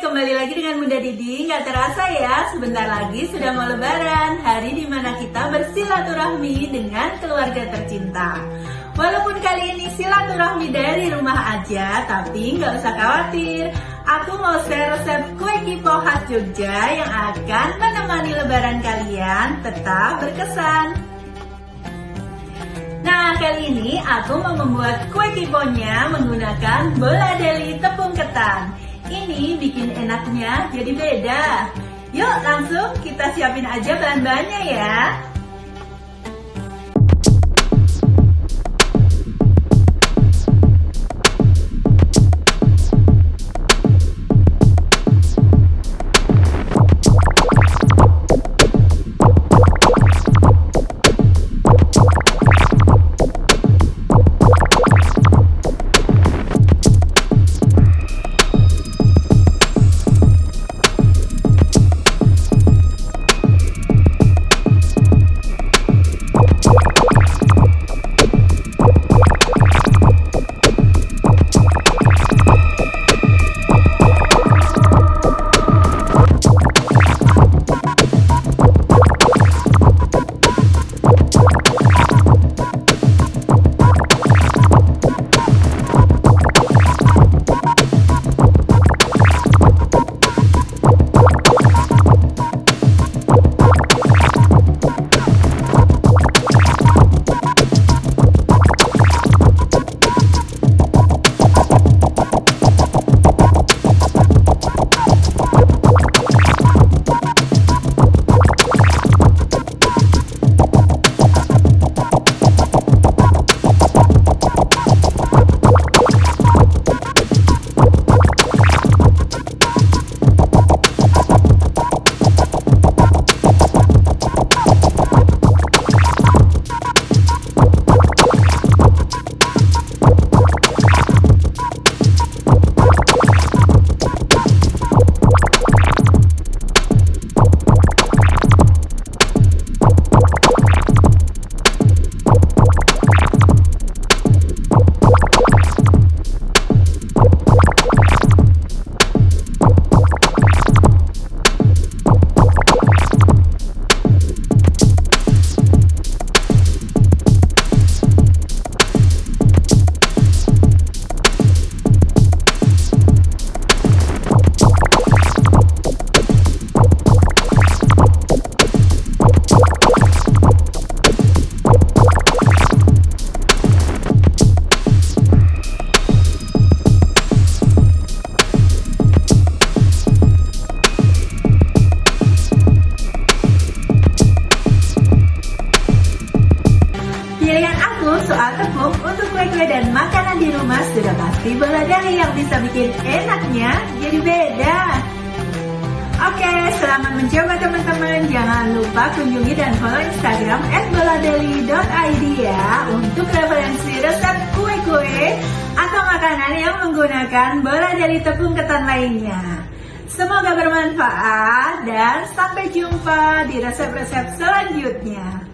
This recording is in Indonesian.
kembali lagi dengan Bunda Didi. Nggak terasa ya, sebentar lagi sudah mau Lebaran, hari dimana kita bersilaturahmi dengan keluarga tercinta. Walaupun kali ini silaturahmi dari rumah aja, tapi nggak usah khawatir. Aku mau share resep kue kipo khas Jogja yang akan menemani Lebaran kalian tetap berkesan. Nah, kali ini aku mau membuat kue kiponya menggunakan bola Deli tepung ketan. Ini bikin enaknya jadi beda. Yuk langsung kita siapin aja bahan-bahannya ya. Soal tepung untuk kue-kue dan makanan di rumah sudah pasti bola dari yang bisa bikin enaknya jadi beda. Oke, selamat mencoba teman-teman. Jangan lupa kunjungi dan follow Instagram @boladeli.id ya untuk referensi resep kue-kue atau makanan yang menggunakan bola dari tepung ketan lainnya. Semoga bermanfaat dan sampai jumpa di resep-resep selanjutnya.